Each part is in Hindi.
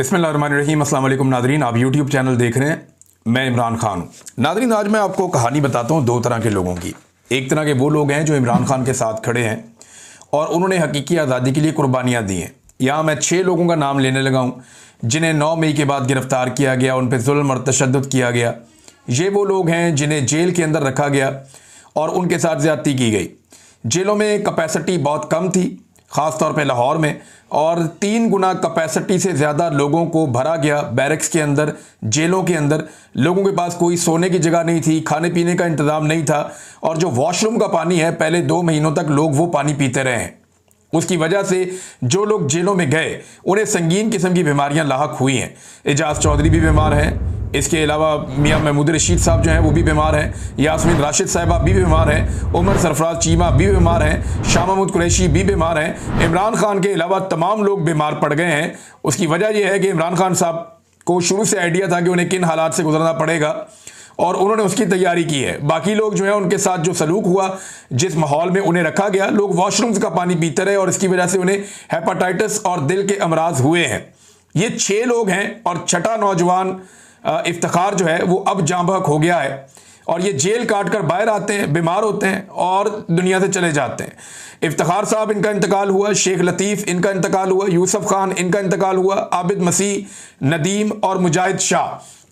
बिस्मिल्लाहिर्रहमानिर्रहीम। अस्सलाम वालेकुम नादरीन, आप यूट्यूब चैनल देख रहे हैं। मैं इमरान खान हूँ। नादरीन, आज मैं आपको कहानी बताता हूँ दो तरह के लोगों की। एक तरह के वो लोग हैं जो इमरान खान के साथ खड़े हैं और उन्होंने हकीकी आज़ादी के लिए कुर्बानियाँ दी हैं। यहाँ मैं 6 लोगों का नाम लेने लगा हूँ जिन्हें 9 मई के बाद गिरफ्तार किया गया, उन पर जुल्म और तशद्दुद किया गया। ये वो लोग हैं जिन्हें जेल के अंदर रखा गया और उनके साथ ज़्यादती की गई। जेलों में कैपेसिटी बहुत कम थी, ख़ास तौर पे लाहौर में, और 3 गुना कैपेसिटी से ज़्यादा लोगों को भरा गया बैरक्स के अंदर, जेलों के अंदर। लोगों के पास कोई सोने की जगह नहीं थी, खाने पीने का इंतज़ाम नहीं था, और जो वॉशरूम का पानी है पहले 2 महीनों तक लोग वो पानी पीते रहे हैं। उसकी वजह से जो लोग जेलों में गए उन्हें संगीन किस्म की बीमारियां लाहक हुई हैं। एजाज चौधरी भी बीमार हैं, इसके अलावा मियां महमूद रशीद साहब जो हैं वो भी बीमार हैं, यास्मीन राशिद साहिबा भी बीमार हैं, उमर सरफराज चीमा भी बीमार हैं, शाह महमूद कुरैशी भी बीमार हैं। इमरान खान के अलावा तमाम लोग बीमार पड़ गए हैं। उसकी वजह यह है कि इमरान खान साहब को शुरू से आइडिया था कि उन्हें किन हालात से गुजरना पड़ेगा और उन्होंने उसकी तैयारी की है। बाकी लोग जो है उनके साथ जो सलूक हुआ, जिस माहौल में उन्हें रखा गया, लोग वॉशरूम्स का पानी पीते रहे और इसकी वजह से उन्हें हेपेटाइटिस और दिल के अमराज हुए हैं। ये 6 लोग हैं और छठा नौजवान इफ्तिखार जो है वो अब जाँ बहक हो गया है और ये जेल काट कर बाहर आते हैं, बीमार होते हैं और दुनिया से चले जाते हैं। इफ्तिखार साहब इनका इंतकाल हुआ, शेख लतीफ़ इनका इंतकाल हुआ, यूसुफ खान इनका इंतकाल हुआ, आबिद मसीह, नदीम और मुजाहिद शाह,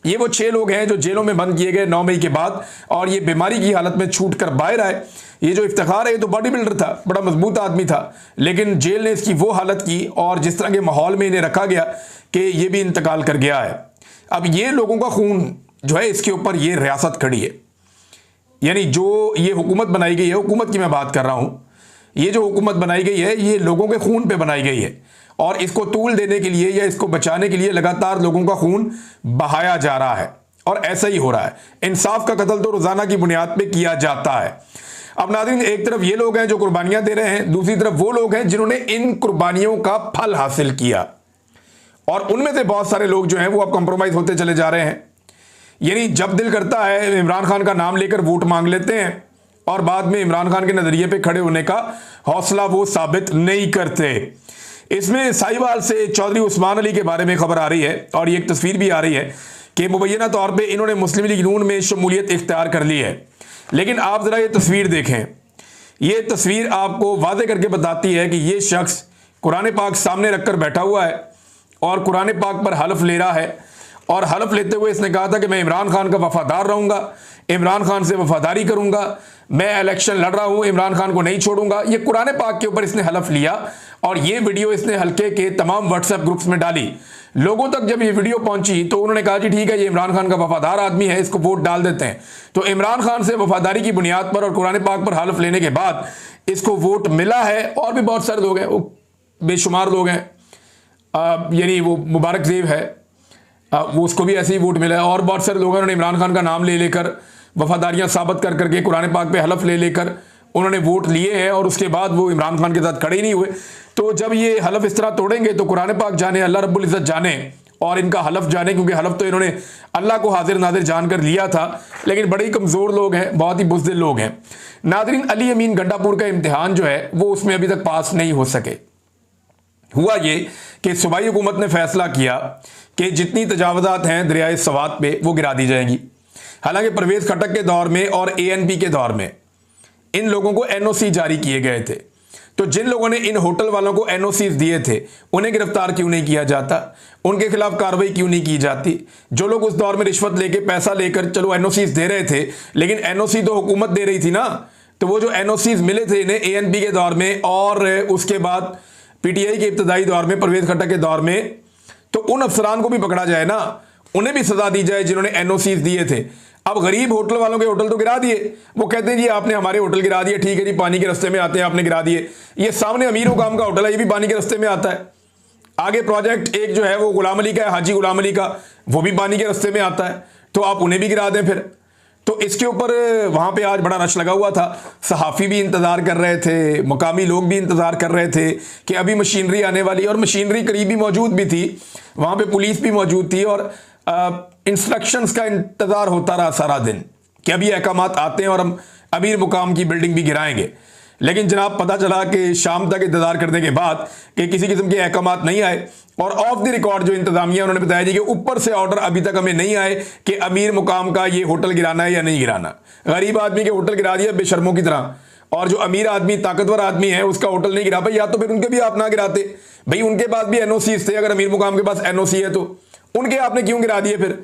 ये वो 6 लोग हैं जो जेलों में बंद किए गए 9 मई के बाद और ये बीमारी की हालत में छूट कर बाहर आए। ये जो इफ्तिखार है ये तो बॉडी बिल्डर था, बड़ा मजबूत आदमी था, लेकिन जेल ने इसकी वो हालत की और जिस तरह के माहौल में इन्हें रखा गया कि ये भी इंतकाल कर गया है। अब ये लोगों का खून जो है इसके ऊपर ये रियासत खड़ी है, यानी जो ये हुकूमत बनाई गई है, हुकूमत की मैं बात कर रहा हूँ, ये जो हुकूमत बनाई गई है ये लोगों के खून पे बनाई गई है और इसको तूल देने के लिए या इसको बचाने के लिए लगातार लोगों का खून बहाया जा रहा है और ऐसा ही हो रहा है। इंसाफ का कत्ल तो रोजाना की बुनियाद पे किया जाता है। अब नाज़रीन, एक तरफ ये लोग हैं जो कुर्बानियां दे रहे हैं, दूसरी तरफ वो लोग हैं जिन्होंने इन कुर्बानियों का फल हासिल किया और उनमें से बहुत सारे लोग जो हैं वो अब कंप्रोमाइज होते चले जा रहे हैं। यानी जब दिल करता है इमरान खान का नाम लेकर वोट मांग लेते हैं और बाद में इमरान खान के नजरिए पे खड़े होने का हौसला वो साबित नहीं करते। इसमें साहिवाल से चौधरी उस्मान अली के बारे में खबर आ रही है और ये एक तस्वीर भी आ रही है कि मुबैना तौर पे इन्होंने मुस्लिम लीग नून में शमूलियत इख्तियार कर ली है। लेकिन आप ज़रा ये तस्वीर देखें, ये तस्वीर आपको वादे करके बताती है कि ये शख्स कुरान पाक सामने रखकर बैठा हुआ है और कुरान पाक पर हलफ ले रहा है और हलफ लेते हुए इसने कहा था कि मैं इमरान खान का वफादार रहूँगा, इमरान खान से वफादारी करूँगा, मैं इलेक्शन लड़ रहा हूँ, इमरान खान को नहीं छोड़ूंगा। ये कुरान पाक के ऊपर इसने हलफ लिया और ये वीडियो इसने हल्के के तमाम व्हाट्सएप ग्रुप्स में डाली। लोगों तक जब ये वीडियो पहुंची तो उन्होंने कहा जी ठीक है, ये इमरान खान का वफादार आदमी है, इसको वोट डाल देते हैं। तो इमरान खान से वफादारी की बुनियाद पर और कुरान पाक पर हलफ लेने के बाद इसको वोट मिला है। और भी बहुत सारे लोग हैं, वो बेशुमार लोग हैं, यानी वो मुबारक जेब है, वो उसको भी ऐसे ही वोट मिला है और बहुत सारे लोगों ने इमरान खान का नाम ले लेकर वफादारियां साबित कर करके कुरान पाक पे हलफ ले लेकर उन्होंने वोट लिए हैं और उसके बाद वो इमरान खान के साथ खड़े ही नहीं हुए। तो जब ये हलफ इस तरह तोड़ेंगे तो कुरान पाक जाने, अल्लाह रब्बुल इज़्ज़त जाने और इनका हलफ जाने, क्योंकि हलफ तो इन्होंने अल्लाह को हाजिर नाजिर जानकर लिया था। लेकिन बड़े ही कमज़ोर लोग हैं, बहुत ही बुज़दिल लोग हैं। नाज़रीन, अली अमीन गंडापुर का इम्तिहान जो है वो उसमें अभी तक पास नहीं हो सके। हुआ ये कि सूबाई हुकूमत ने फैसला किया कि जितनी तजावज़ात हैं दरियाए सवात पे वो गिरा दी जाएंगी। हालांकि परवेज़ खटक के दौर में और ANP के दौर में इन लोगों को NOC जारी किए गए थे। तो जिन लोगों ने इन होटल वालों को NOCs दिए थे उन्हें गिरफ्तार क्यों नहीं किया जाता, उनके खिलाफ कार्रवाई क्यों नहीं की जाती? जो लोग उस दौर में रिश्वत लेके पैसा लेकर चलो NOCs दे रहे थे, लेकिन NOC तो हुकूमत दे रही थी ना, तो वो जो NOCs मिले थे इन्हें ANP के दौर में और उसके बाद PTI के इब्तदाई दौर में, परवेज़ खटक के दौर में, तो उन अफसरान को भी पकड़ा जाए ना, उन्हें भी सजा दी जाए जिन्होंने NOCs दिए थे। अब गरीब होटल वालों के होटल तो गिरा दिए, वो कहते हैं जी आपने हमारे होटल गिरा दिए, ठीक है जी, पानी के रास्ते में आते हैं, आपने गिरा दिए। ये सामने अमीर हुकाम का होटल है, ये भी पानी के रास्ते में आता है। आगे प्रोजेक्ट एक जो है वो गुलाम अली का है, हाजी गुलाम अली का, वो भी पानी के रास्ते में आता है, तो आप उन्हें भी गिरा दें फिर। तो इसके ऊपर वहाँ पे आज बड़ा रश लगा हुआ था, सहाफ़ी भी इंतज़ार कर रहे थे, मकामी लोग भी इंतज़ार कर रहे थे कि अभी मशीनरी आने वाली, और मशीनरी करीबी मौजूद भी थी, वहाँ पे पुलिस भी मौजूद थी और इंस्ट्रक्शंस का इंतज़ार होता रहा सारा दिन कि अभी अहकामात आते हैं और हम अमीर मुकाम की बिल्डिंग भी गिराएंगे। लेकिन जनाब पता चला कि शाम तक इंतज़ार करने के बाद कि किसी किस्म के अहकामात नहीं आए, और ऑफ द रिकॉर्ड जो इंतजामिया उन्होंने बताया जी कि ऊपर से ऑर्डर अभी तक हमें नहीं आए कि अमीर मुकाम का ये होटल गिराना है या नहीं गिराना। गरीब आदमी के होटल गिरा दिया बेशर्मों की तरह, और जो अमीर आदमी ताकतवर आदमी है उसका होटल नहीं गिरा पाए। या तो फिर उनके भी आप ना गिराते भाई, उनके पास भी एनओसी थे, अगर अमीर मुकाम के पास एनओसी है तो उनके आपने क्यों गिरा दिए फिर?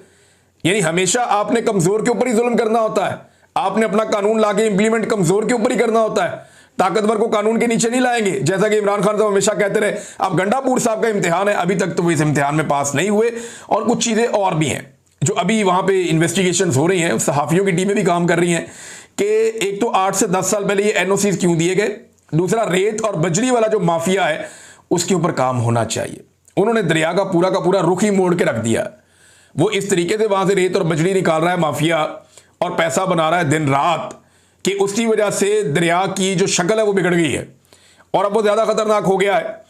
यानी हमेशा आपने कमजोर के ऊपर ही जुल्म करना होता है, आपने अपना कानून लाके इंप्लीमेंट कमजोर के ऊपर ही करना होता है, ताकतवर को कानून के नीचे नहीं लाएंगे, जैसा कि इमरान खान साहब हमेशा कहते रहे। अब गंडापुर साहब का इम्तिहान है, अभी तक तो वो इस इम्तिहान में पास नहीं हुए, और कुछ चीजें और भी हैं जो अभी वहां पे इन्वेस्टिगेशन हो रही हैं, सहाफियों की टीमें भी काम कर रही हैं कि एक तो 8 से 10 साल पहले ये एनओसी क्यों दिए गए, दूसरा रेत और बजरी वाला जो माफिया है उसके ऊपर काम होना चाहिए। उन्होंने दरिया का पूरा रुख ही मोड़ के रख दिया। वो इस तरीके से वहां से रेत और बजरी निकाल रहा है माफिया, और पैसा बना रहा है दिन रात, कि उसकी वजह से दरिया की जो शक्ल है वो बिगड़ गई है और अब वो ज़्यादा खतरनाक हो गया है।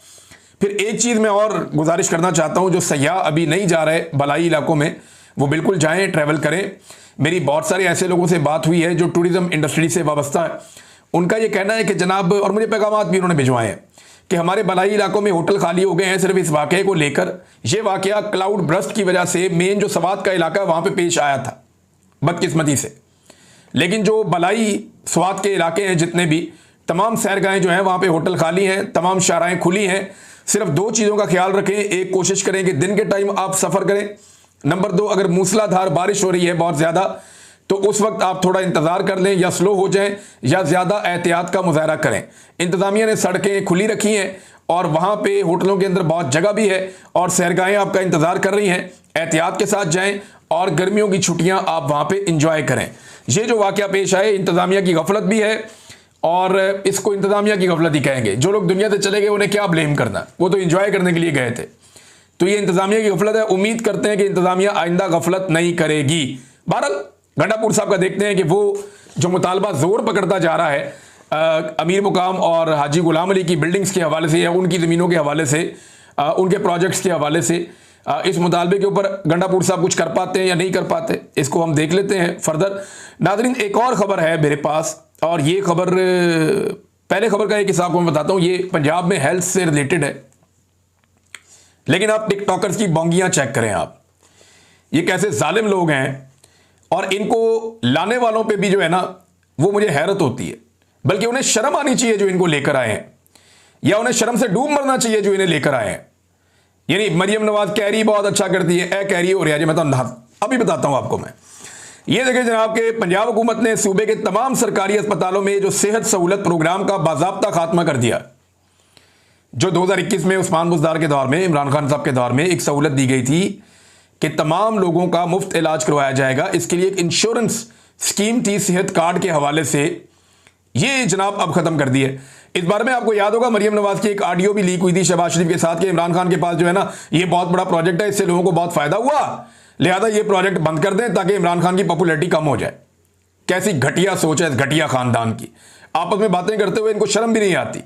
फिर एक चीज़ मैं और गुजारिश करना चाहता हूं, जो सयाह अभी नहीं जा रहे बलाई इलाकों में वो बिल्कुल जाएं, ट्रैवल करें। मेरी बहुत सारे ऐसे लोगों से बात हुई है जो टूरिज्म इंडस्ट्री से वाबस्ता है, उनका ये कहना है कि जनाब, और मुझे पैगाम भी उन्होंने भिजवाए हैं कि हमारे बलाई इलाकों में होटल खाली हो गए हैं सिर्फ इस वाक़े को लेकर। यह वाक़या क्लाउड ब्रस्ट की वजह से मेन जो सवात का इलाका है वहां पे पेश आया था बदकिस्मती से, लेकिन जो बलाई स्वात के इलाके हैं जितने भी, तमाम सैरगाहें जो हैं वहां पे होटल खाली हैं, तमाम शाराएं खुली हैं। सिर्फ 2 चीज़ों का ख्याल रखें, एक कोशिश करें कि दिन के टाइम आप सफ़र करें, नंबर 2 अगर मूसलाधार बारिश हो रही है बहुत ज़्यादा तो उस वक्त आप थोड़ा इंतज़ार कर लें, या स्लो हो जाएं या ज़्यादा एहतियात का मुजाहरा करें। इंतज़ामिया ने सड़कें खुली रखी हैं और वहाँ पे होटलों के अंदर बहुत जगह भी है और सैरगाहें आपका इंतज़ार कर रही हैं। एहतियात के साथ जाएं और गर्मियों की छुट्टियाँ आप वहाँ पे इंजॉय करें। ये जो वाक़या पेश आए, इंतज़ामिया की गफलत भी है, और इसको इंतज़ामिया की गफलत ही कहेंगे। जो लोग दुनिया से चले गए उन्हें क्या ब्लेम करना, वो तो इंजॉय करने के लिए गए थे। तो ये इंतज़ामिया की गफलत है। उम्मीद करते हैं कि इंतज़ामिया आइंदा गफलत नहीं करेगी। बहरहाल गंडापुर साहब का देखते हैं कि वो जो मुतालबा जोर पकड़ता जा रहा है अमीर मुकाम और हाजी गुलाम अली की बिल्डिंग्स के हवाले से या उनकी ज़मीनों के हवाले से, उनके प्रोजेक्ट्स के हवाले से, इस मुतालबे के ऊपर गंडापुर साहब कुछ कर पाते हैं या नहीं कर पाते, इसको हम देख लेते हैं फर्दर। नाज़रीन, एक और ख़बर है मेरे पास, और ये खबर, पहले खबर का एक हिसाब को मैं बताता हूँ। ये पंजाब में हेल्थ से रिलेटेड है, लेकिन आप टिकटॉकर्स की बोंगियाँ चेक करें आप, ये कैसे जालिम लोग हैं, और इनको लाने वालों पे भी जो है ना वो मुझे हैरत होती है। बल्कि उन्हें शर्म आनी चाहिए जो इनको लेकर आए हैं, या उन्हें शर्म से डूब मरना चाहिए जो इन्हें लेकर आए हैं। यानी मरियम नवाज कैरी बहुत अच्छा करती है, कैरी हो रहा है, मैं तो अभी बताता हूं आपको मैं। ये देखिए जनाब के पंजाब हुकूमत ने सूबे के तमाम सरकारी अस्पतालों में जो सेहत सहूलत प्रोग्राम का बाज़ाब्ता खात्मा कर दिया, जो 2021 में उस्मान बुज़दार के दौर में, इमरान खान साहब के दौर में एक सहूलत दी गई थी कि तमाम लोगों का मुफ्त इलाज करवाया जाएगा। इसके लिए एक इंश्योरेंस स्कीम थी सेहत कार्ड के हवाले से, ये जनाब अब खत्म कर दी है। इस बारे में आपको याद होगा मरियम नवाज की एक ऑडियो भी लीक हुई थी शहबाज शरीफ के साथ कि इमरान खान के पास जो है ना ये बहुत बड़ा प्रोजेक्ट है, इससे लोगों को बहुत फायदा हुआ, लिहाजा ये प्रोजेक्ट बंद कर दें ताकि इमरान खान की पॉपुलैरिटी कम हो जाए। कैसी घटिया सोच है इस घटिया खानदान की, आपस में बातें करते हुए इनको शर्म भी नहीं आती।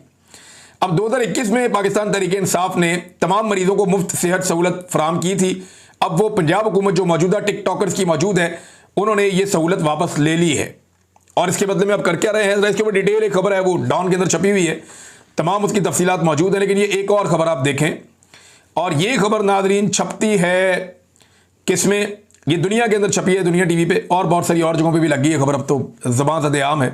अब 2021 में पाकिस्तान तहरीक इंसाफ ने तमाम मरीजों को मुफ्त सेहत सहूलत फराम की थी। अब वो पंजाब हुकूमत जो मौजूदा टिकटॉकर्स की मौजूद है, उन्होंने ये सहूलत वापस ले ली है, और इसके बदले में अब कर क्या रहे हैं, इसके ऊपर डिटेल एक खबर है, वो डॉन के अंदर छपी हुई है, तमाम उसकी तफसीलात मौजूद है। लेकिन ये एक और खबर आप देखें, और ये खबर नाजरीन छपती है किसमें, ये दुनिया के अंदर छपी है, दुनिया टीवी पे, और बहुत सारी और जगहों पे भी लगी है खबर। अब तो ज़बान ज़द आम है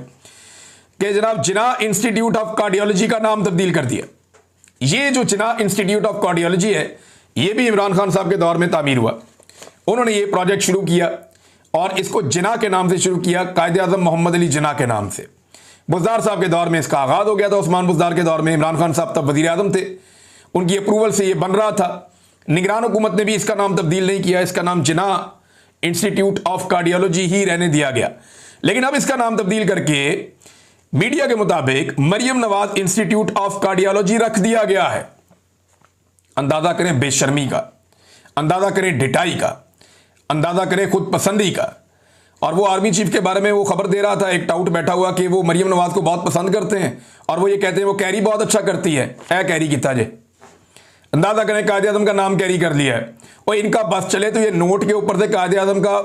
कि जनाब जिन्ना इंस्टीट्यूट ऑफ कार्डियोलॉजी का नाम तब्दील कर दिया। ये जो जिन्ना इंस्टीट्यूट ऑफ कार्डियोलॉजी है, ये भी इमरान खान साहब के दौर में तामीर हुआ। उन्होंने ये प्रोजेक्ट शुरू किया और इसको जिन्ना के नाम से शुरू किया, कायदे आज़म मोहम्मद अली जिन्ना के नाम से। बुज़दार साहब के दौर में इसका आगाज़ हो गया था, उस्मान बुज़दार के दौर में, इमरान खान साहब तब वज़ीर आज़म थे, उनकी अप्रूवल से ये बन रहा था। निगरान हुकूमत ने भी इसका नाम तब्दील नहीं किया, इसका नाम जिन्ना इंस्टीट्यूट ऑफ कार्डियोलॉजी ही रहने दिया गया। लेकिन अब इसका नाम तब्दील करके मीडिया के मुताबिक Maryam Nawaz institute of cardiology रख दिया गया है। अंदाजा करें बेशर्मी का, अंदाजा करें ढिठाई का, अंदाजा करें खुद पसंदी का। और वो आर्मी चीफ के बारे में वो खबर दे रहा था, एक टाउट बैठा हुआ कि वो मरियम नवाज को बहुत पसंद करते हैं, और वो ये कहते हैं वो कैरी बहुत अच्छा करती है। कैरी किता जे, अंदाजा करें कायदे आज़म का नाम कैरी कर लिया है। और इनका बस चले तो ये नोट के ऊपर से कायदे आज़म का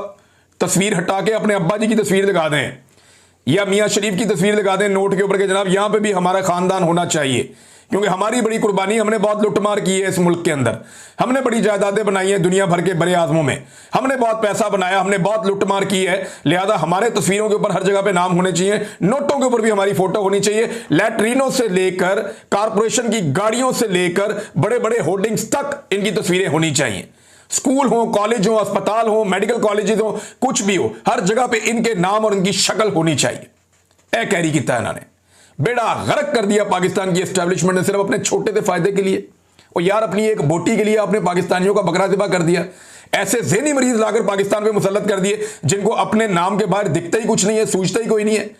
तस्वीर हटा के अपने अब्बा जी की तस्वीर लगा दें, या मियाँ शरीफ की तस्वीर लगा दें नोट के ऊपर के, जनाब यहाँ पे भी हमारा ख़ानदान होना चाहिए, क्योंकि हमारी बड़ी कुर्बानी, हमने बहुत लुटमार की है इस मुल्क के अंदर, हमने बड़ी जायदादें बनाई हैं दुनिया भर के बड़े आजमों में, हमने बहुत पैसा बनाया, हमने बहुत लुटमार की है। लिहाजा हमारे तस्वीरों के ऊपर हर जगह पे नाम होने चाहिए, नोटों के ऊपर भी हमारी फोटो होनी चाहिए, लैट्रीनों से लेकर कारपोरेशन की गाड़ियों से लेकर बड़े बड़े होर्डिंग्स तक इनकी तस्वीरें होनी चाहिए। स्कूल हो, कॉलेज हो, अस्पताल हो, मेडिकल कॉलेजेस हो, कुछ भी हो, हर जगह पे इनके नाम और इनकी शक्ल होनी चाहिए। ए कैरी किया इन्होंने, बेड़ा गर्क कर दिया पाकिस्तान की एस्टेब्लिशमेंट ने सिर्फ अपने छोटे से फायदे के लिए। और यार अपनी एक बोटी के लिए आपने पाकिस्तानियों का बकरा ज़िबा कर दिया। ऐसे ज़हनी मरीज लाकर पाकिस्तान पे मुसल्लत कर दिए जिनको अपने नाम के बाहर दिखता ही कुछ नहीं है, सूझता ही कोई नहीं है,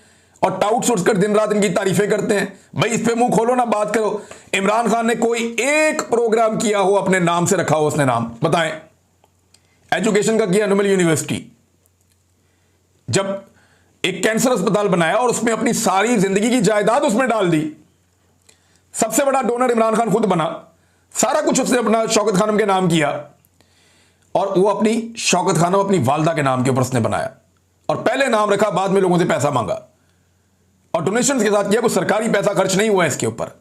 और टाउट सुट कर दिन रात इनकी तारीफें करते हैं। भाई इस पे मुंह खोलो ना, बात करो। इमरान खान ने कोई एक प्रोग्राम किया हो अपने नाम से रखा हो उसने नाम, बताएं। एजुकेशन का किया नुमल यूनिवर्सिटी, जब एक कैंसर अस्पताल बनाया और उसमें अपनी सारी जिंदगी की जायदाद उसमें डाल दी। सबसे बड़ा डोनर इमरान खान खुद बना, सारा कुछ उसने अपना शौकत खानम के नाम किया, और वो अपनी शौकत खानम अपनी वालदा के नाम के ऊपर उसने बनाया, और पहले नाम रखा, बाद में लोगों से पैसा मांगा और डोनेशन के साथ किया। कोई सरकारी पैसा खर्च नहीं हुआ इसके ऊपर।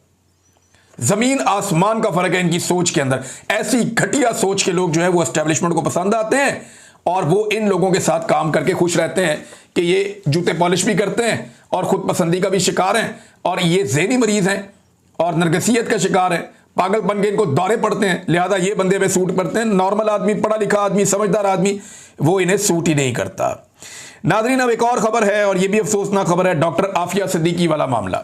जमीन आसमान का फर्क है इनकी सोच के अंदर। ऐसी घटिया सोच के लोग जो है वो एस्टेब्लिशमेंट को पसंद आते हैं, और वो इन लोगों के साथ काम करके खुश रहते हैं कि ये जूते पॉलिश भी करते हैं और खुद पसंदी का भी शिकार हैं, और ये ज़हनी मरीज हैं और नरगसियत का शिकार है, पागलपन के इनको दौरे पड़ते हैं। लिहाजा ये बंदे में सूट करते हैं। नॉर्मल आदमी, पढ़ा लिखा आदमी, समझदार आदमी, वो इन्हें सूट ही नहीं करता। नाज़रीन, अब एक और खबर है, और ये भी अफसोसनाक खबर है, डॉक्टर आफिया सिद्दीकी वाला मामला।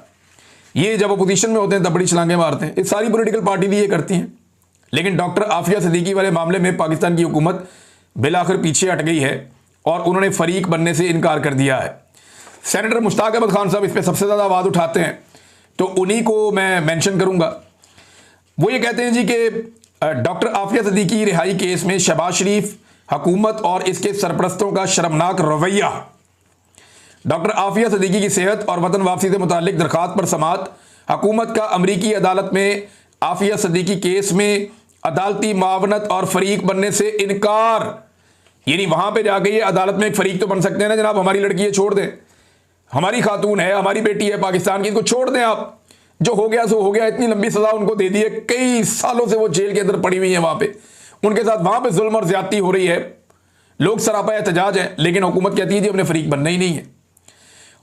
ये जब अपोजिशन में होते हैं तब बड़ी छलांगे मारते हैं, इस सारी पॉलिटिकल पार्टी भी ये करती हैं, लेकिन डॉक्टर आफिया सिद्दीकी वाले मामले में पाकिस्तान की हुकूमत बिलाखिर पीछे हट गई है और उन्होंने फरीक बनने से इनकार कर दिया है। सेनेटर मुश्ताक अहमद खान साहब इस पर सबसे ज़्यादा आवाज़ उठाते हैं, तो उन्हीं को मैं मेंशन करूंगा। वो ये कहते हैं जी कि डॉक्टर आफिया सिद्दीकी रिहाई केस में शहबाज शरीफ, हुकूमत और इसके सरपरस्तों का शर्मनाक रवैया। डॉक्टर आफिया सिद्दीकी की सेहत और वतन वापसी से मुतालिक दरखास्त पर समाअत। हुकूमत का अमरीकी अदालत में आफिया सिद्दीकी केस में अदालती मावनत और फरीक बनने से इनकार। यानी वहां पे जाके ये अदालत में एक फरीक तो बन सकते हैं ना, जनाब हमारी लड़की है छोड़ दें, हमारी खातून है, हमारी बेटी है पाकिस्तान की, इनको छोड़ दें आप, जो हो गया सो हो गया। इतनी लंबी सजा उनको दे दी है, कई सालों से वो जेल के अंदर पड़ी हुई है, वहां पे उनके साथ वहां पे जुल्म और ज्यादती हो रही है, लोग सरापा एहतजाज है, लेकिन हुकूमत कहती है जी हमने फरीक बनना ही नहीं है,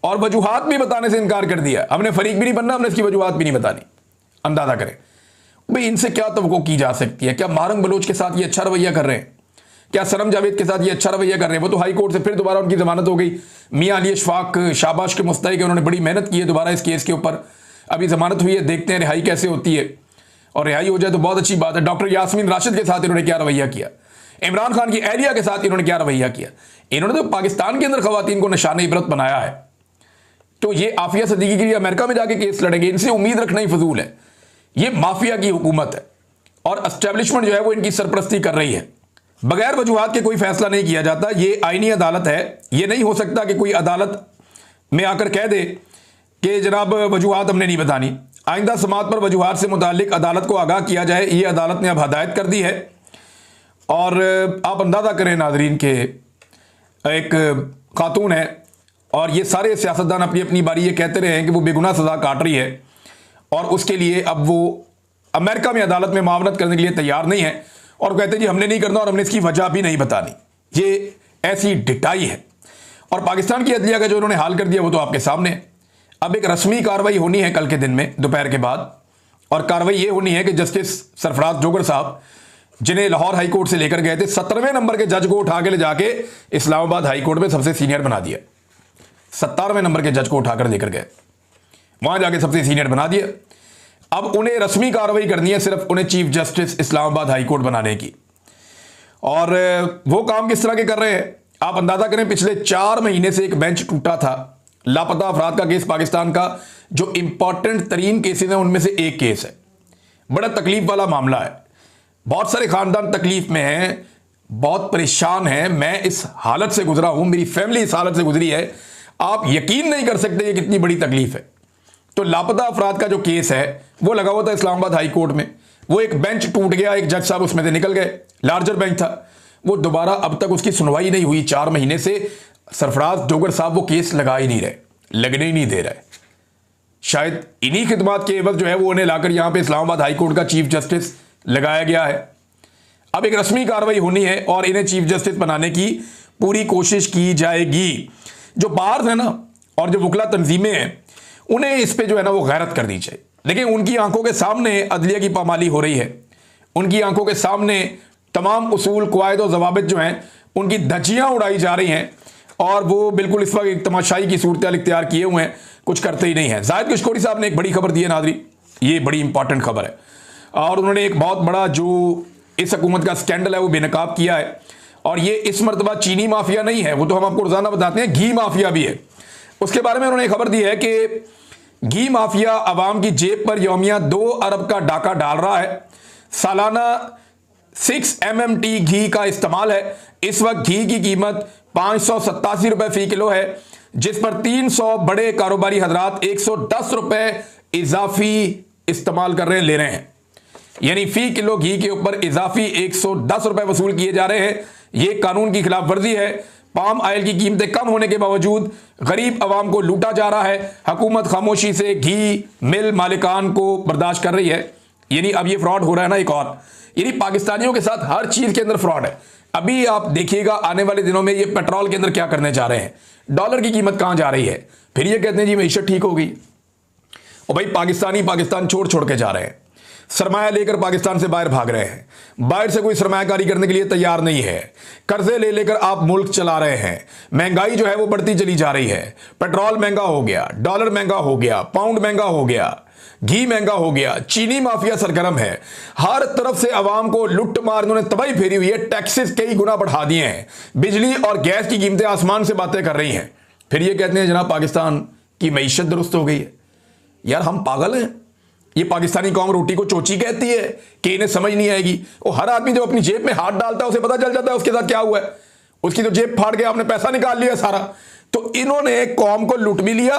और वजूहात भी बताने से इनकार कर दिया। हमने फरीक भी नहीं बनना, हमने इसकी वजूहात भी नहीं बतानी। अंदाजा करें भाई इनसे क्या तवक्को की जा सकती है। क्या मारंग बलोच के साथ ये अच्छा रवैया कर रहे हैं? क्या सनम जावेद के साथ ये अच्छा रवैया कर रहे हैं? वो तो हाई कोर्ट से फिर दोबारा उनकी जमानत हो गई। मियां अली अशफाक शाबाश के मुस्तहिक है, उन्होंने बड़ी मेहनत की है दोबारा इस केस के ऊपर, अभी जमानत हुई है, देखते हैं रिहाई कैसे होती है, और रिहाई हो जाए तो बहुत अच्छी बात है। डॉक्टर यास्मीन राशिद के साथ इन्होंने क्या रवैया किया, इमरान खान की एहलिया के साथ इन्होंने क्या रवैया किया। इन्होंने तो पाकिस्तान के अंदर खवातीन को निशान इबरत बनाया है, तो ये आफिया सिद्दीकी के लिए अमेरिका में जाके केस लड़ेंगे, इनसे उम्मीद रखना ही फजूल है। ये माफिया की हुकूमत है और एस्टेब्लिशमेंट जो है वो इनकी सरपरस्ती कर रही है। बगैर वजूहात के कोई फैसला नहीं किया जाता, ये आईनी अदालत है। ये नहीं हो सकता कि कोई अदालत में आकर कह दे कि जनाब वजूहात हमने नहीं बतानी। आइंदा समाअत पर वजूहात से मुतालिक अदालत को आगाह किया जाए, ये अदालत ने अब हदायत कर दी है। और आप अंदाज़ा करें नाजरीन के एक खातून है और ये सारे सियासतदान अपनी अपनी बारी ये कहते रहे हैं कि वो बेगुनाह सज़ा काट रही है, और उसके लिए अब वो अमेरिका में अदालत में मामलत करने के लिए तैयार नहीं है, और कहते हैं जी हमने नहीं करना और हमने इसकी वजह भी नहीं बतानी। ये ऐसी डिटाई है। और पाकिस्तान की अदलिया का जो इन्होंने हाल कर दिया वो तो आपके सामने है। अब एक रस्मी कार्रवाई होनी है कल के दिन में दोपहर के बाद, और कार्रवाई ये होनी है कि जस्टिस सरफराज जोगर साहब, जिन्हें लाहौर हाई कोर्ट से लेकर गए थे, 17वें नंबर के जज को उठा के ले जाके इस्लामाबाद हाई कोर्ट में सबसे सीनियर बना दिया। 17वें नंबर के जज को उठाकर लेकर गए, वहां जाके सबसे सीनियर बना दिया। अब उन्हें रस्मी कार्रवाई करनी है सिर्फ उन्हें chief justice Islamabad high court बनाने की। और वो काम किस तरह के कर रहे हैं आप अंदाजा करें। पिछले 4 महीने से एक बेंच टूटा था। लापता अफराद का केस पाकिस्तान का जो इंपॉर्टेंट तरीन केसेस हैं उनमें से एक केस है। बड़ा तकलीफ वाला मामला है, बहुत सारे खानदान तकलीफ में हैं, बहुत परेशान हैं। मैं इस हालत से गुजरा हूं, मेरी फैमिली इस हालत से गुजरी है, आप यकीन नहीं कर सकते ये कितनी बड़ी तकलीफ है। तो लापता अफराद का जो केस है वो लगा हुआ था इस्लामाबाद हाई कोर्ट में, वो एक बेंच टूट गया, एक जज साहब उसमें से निकल गए, लार्जर बेंच था वो, दोबारा अब तक उसकी सुनवाई नहीं हुई। 4 महीने से सरफराज जोगर साहब वो केस लगा ही नहीं रहे, लगने ही नहीं दे रहे। शायद इन्हीं खिदमात के एवज जो है वो उन्हें लाकर यहां पे इस्लामाबाद हाई कोर्ट का चीफ जस्टिस लगाया गया है। अब एक रस्मी कार्रवाई होनी है और इन्हें चीफ जस्टिस बनाने की पूरी कोशिश की जाएगी। जो बार्स है ना और जो वकला तंजीमें हैं उन्हें इस पे जो है ना वो गैरत कर दी जाए। लेकिन उनकी आंखों के सामने अदलिया की पामाली हो रही है, उनकी आंखों के सामने तमाम उसूल कवायद और जवाबित जो हैं उनकी धज्जियां उड़ाई जा रही हैं और वो बिल्कुल इस वक्त एक तमाशाई की सूरत इख्तियार किए हुए हैं, कुछ करते ही नहीं है। जाहिद किशकोरी साहब ने एक बड़ी खबर दी है नादरी, ये बड़ी इंपॉर्टेंट खबर है और उन्होंने एक बहुत बड़ा जो इस हुकूमत का स्कैंडल है वो बेनकाब किया है। और ये इस मरतबा चीनी माफिया नहीं है, वो तो हम आपको रोजाना बताते हैं, घी माफिया भी है। उसके बारे में उन्होंने खबर दी है कि घी माफिया आवाम की जेब पर यौमिया 2 अरब का डाका डाल रहा है। सालाना 6 MMT घी का इस्तेमाल है। इस वक्त घी की कीमत 587 रुपए फी किलो है, जिस पर 300 बड़े कारोबारी हजरात 110 रुपए इजाफी इस्तेमाल कर रहे हैं, ले रहे हैं। यानी फी किलो घी के ऊपर इजाफी 110 रुपए वसूल किए जा रहे हैं। यह कानून की खिलाफ वर्जी है। पाम ऑयल की कीमतें कम होने के बावजूद गरीब आवाम को लूटा जा रहा है। हुकूमत खामोशी से घी मिल मालिकान को बर्दाश्त कर रही है। यानी अब ये फ्रॉड हो रहा है ना एक और, यानी पाकिस्तानियों के साथ हर चीज के अंदर फ्रॉड है। अभी आप देखिएगा आने वाले दिनों में ये पेट्रोल के अंदर क्या करने जा रहे हैं, डॉलर की कीमत कहां जा रही है, फिर ये कहते हैं जी मईशत ठीक हो गई। और भाई पाकिस्तानी पाकिस्तान छोड़ छोड़ के जा रहे हैं, सरमाया लेकर पाकिस्तान से बाहर भाग रहे हैं, बाहर से कोई सरमायाकारी करने के लिए तैयार नहीं है, कर्जे ले लेकर आप मुल्क चला रहे हैं। महंगाई जो है वो बढ़ती चली जा रही है, पेट्रोल महंगा हो गया, डॉलर महंगा हो गया, पाउंड महंगा हो गया, घी महंगा हो गया, चीनी माफिया सरगर्म है, हर तरफ से आवाम को लुट मार उन्होंने तबाही फेरी हुई है, टैक्सेस कई गुना बढ़ा दिए हैं, बिजली और गैस की कीमतें आसमान से बातें कर रही हैं। फिर ये कहते हैं जनाब पाकिस्तान की मईशत दुरुस्त हो गई है। यार हम पागल हैं? ये पाकिस्तानी कौम रोटी को चोची कहती है कि इन्हें समझ नहीं आएगी। वो हर आदमी जो अपनी जेब में हाथ डालता है उसे पता चल जाता है उसके साथ क्या हुआ है। उसकी तो जेब फाड़ के आपने पैसा निकाल लिया सारा। तो इन्होंने कौम को लूट भी लिया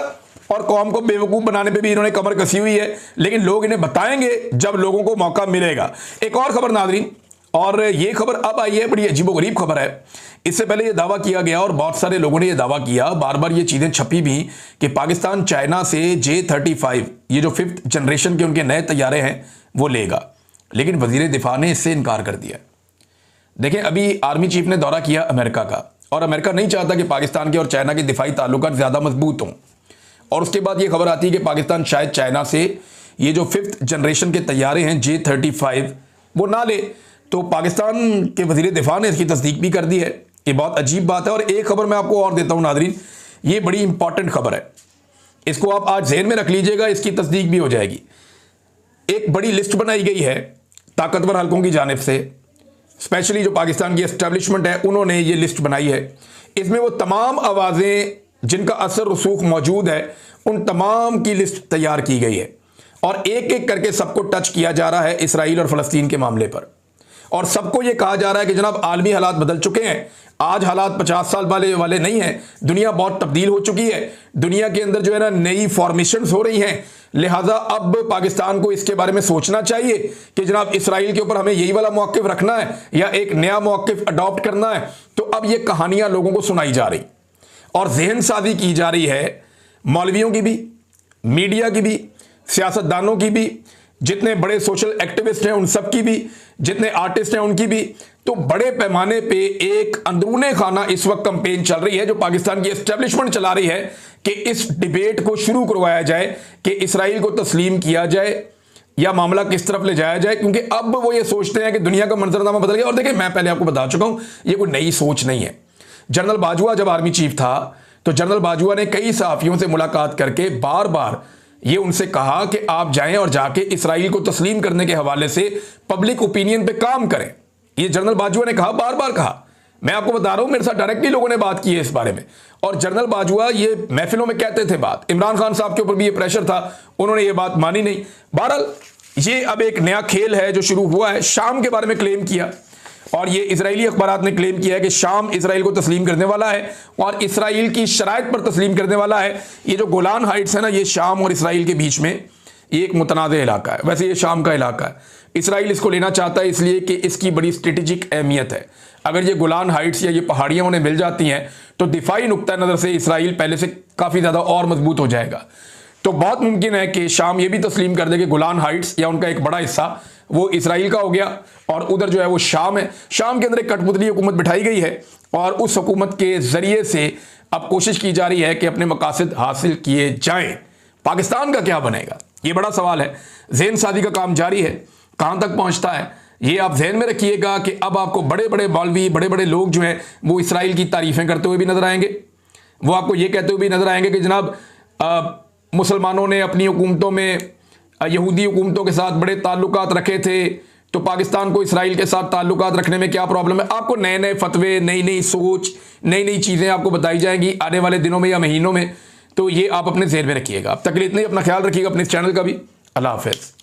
और कौम को बेवकूफ बनाने पे भी इन्होंने कमर कसी हुई है, लेकिन लोग इन्हें बताएंगे जब लोगों को मौका मिलेगा। एक और खबर नाज़रीन, और ये खबर अब आई है, बड़ी अजीबोगरीब खबर है। इससे पहले ये दावा किया गया और बहुत सारे लोगों ने ये दावा किया, बार बार ये चीजें छपी भी, कि पाकिस्तान चाइना से J-35 ये जो 5th जनरेशन के उनके नए तैयारे हैं वो लेगा, लेकिन वजीर दिफा ने इससे इनकार कर दिया। देखें अभी आर्मी चीफ ने दौरा किया अमेरिका का, और अमेरिका नहीं चाहता कि पाकिस्तान के और चाइना के दिफाई ताल्लुकात ज्यादा मजबूत हों। और उसके बाद ये खबर आती है कि पाकिस्तान शायद चाइना से ये जो 5th जनरेशन के तैयारे हैं J-35 वो ना ले। तो पाकिस्तान के वजीर दिफा ने इसकी तस्दीक भी कर दी है। ये बहुत अजीब बात है। और एक खबर मैं आपको और देता हूं नादरीन, ये बड़ी इंपॉर्टेंट खबर है, इसको आप आज ज़हन में रख लीजिएगा, इसकी तस्दीक भी हो जाएगी। एक बड़ी लिस्ट बनाई गई है ताकतवर हलकों की जानिब से, स्पेशली जो पाकिस्तान की एस्टेब्लिशमेंट है उन्होंने ये लिस्ट बनाई है। इसमें वो तमाम आवाज़ें जिनका असर रसूख मौजूद है उन तमाम की लिस्ट तैयार की गई है, और एक एक करके सबको टच किया जा रहा है इसराइल और फ़लस्तीन के मामले पर। और सबको यह कहा जा रहा है कि जनाब आलमी हालात बदल चुके हैं, आज हालात 50 साल वाले नहीं हैं, दुनिया बहुत तब्दील हो चुकी है, दुनिया के अंदर जो है ना नई फॉर्मेशंस हो रही हैं, लिहाजा अब पाकिस्तान को इसके बारे में सोचना चाहिए कि जनाब इसराइल के ऊपर हमें यही वाला मौक़िफ़ रखना है या एक नया मौक़िफ़ अडॉप्ट करना है। तो अब ये कहानियां लोगों को सुनाई जा रही और जहन साजी की जा रही है, मौलवियों की भी, मीडिया की भी, सियासतदानों की भी, जितने बड़े सोशल एक्टिविस्ट हैं उन सब की भी, जितने आर्टिस्ट हैं उनकी भी। तो बड़े पैमाने पे एक अंदरूने खाना इस वक्त कैंपेन चल रही है जो पाकिस्तान की एस्टेब्लिशमेंट चला रही है कि इस डिबेट को शुरू करवाया जाए कि इसराइल को तस्लीम किया जाए या मामला किस तरफ ले जाया जाए, क्योंकि अब वो ये सोचते हैं कि दुनिया का मंजरनामा बदल गया। और देखिए मैं पहले आपको बता चुका हूं ये कोई नई सोच नहीं है। जनरल बाजवा जब आर्मी चीफ था तो जनरल बाजवा ने कई सहाफियों से मुलाकात करके बार बार ये उनसे कहा कि आप जाएं और जाके इसराइल को तस्लीम करने के हवाले से पब्लिक ओपिनियन पे काम करें। ये जनरल बाजवा ने कहा, बार बार कहा। मैं आपको बता रहा हूं मेरे साथ डायरेक्टली लोगों ने बात की है इस बारे में, और जनरल बाजवा ये महफिलों में कहते थे बात। इमरान खान साहब के ऊपर भी ये प्रेशर था, उन्होंने ये बात मानी नहीं। बहरहाल ये अब एक नया खेल है जो शुरू हुआ है। शाम के बारे में क्लेम किया, और ये इजरायली अखबारात ने क्लेम किया है कि शाम इसराइल को तस्लीम करने वाला है और इसराइल की शराइत पर तस्लीम करने वाला है। ये जो गोलान हाइट्स है ना, ये शाम और इसराइल के बीच में एक मुतनाज़ इलाका है। वैसे ये शाम का इलाका है, इसराइल इसको लेना चाहता है इसलिए कि इसकी बड़ी स्ट्रेटेजिक अहमियत है। अगर ये गोलान हाइट्स या ये पहाड़ियाँ उन्हें मिल जाती हैं तो दिफाई नुक्ता नज़र से इसराइल पहले से काफ़ी ज़्यादा और मजबूत हो जाएगा। तो बहुत मुमकिन है कि शाम ये भी तस्लीम कर दे कि गोलान हाइट्स या उनका एक बड़ा हिस्सा वो इसराइल का हो गया और उधर जो है वो शाम है। शाम के अंदर एक कठपुतली हुकूमत बिठाई गई है और उस हुकूमत के ज़रिए से अब कोशिश की जा रही है कि अपने मकासद हासिल किए जाएं। पाकिस्तान का क्या बनेगा, ये बड़ा सवाल है। ज़हन साजी का काम जारी है, कहाँ तक पहुँचता है ये आप जहन में रखिएगा कि अब आपको बड़े बड़े मौलवी, बड़े बड़े लोग जो हैं वो इसराइल की तारीफ़ें करते हुए भी नजर आएंगे। वो आपको ये कहते हुए भी नजर आएंगे कि जनाब मुसलमानों ने अपनी हुकूमतों में यहूदी हुकूमतों के साथ बड़े ताल्लुकात रखे थे, तो पाकिस्तान को इसराइल के साथ ताल्लुकात रखने में क्या प्रॉब्लम है। आपको नए नए फतवे, नई नई सोच, नई नई चीज़ें आपको बताई जाएंगी आने वाले दिनों में या महीनों में। तो ये आप अपने ज़हन में रखिएगा। अब तक के लिए इतना ही, अपना ख्याल रखिएगा, अपने इस चैनल का भी। अल्लाह हाफ़िज़।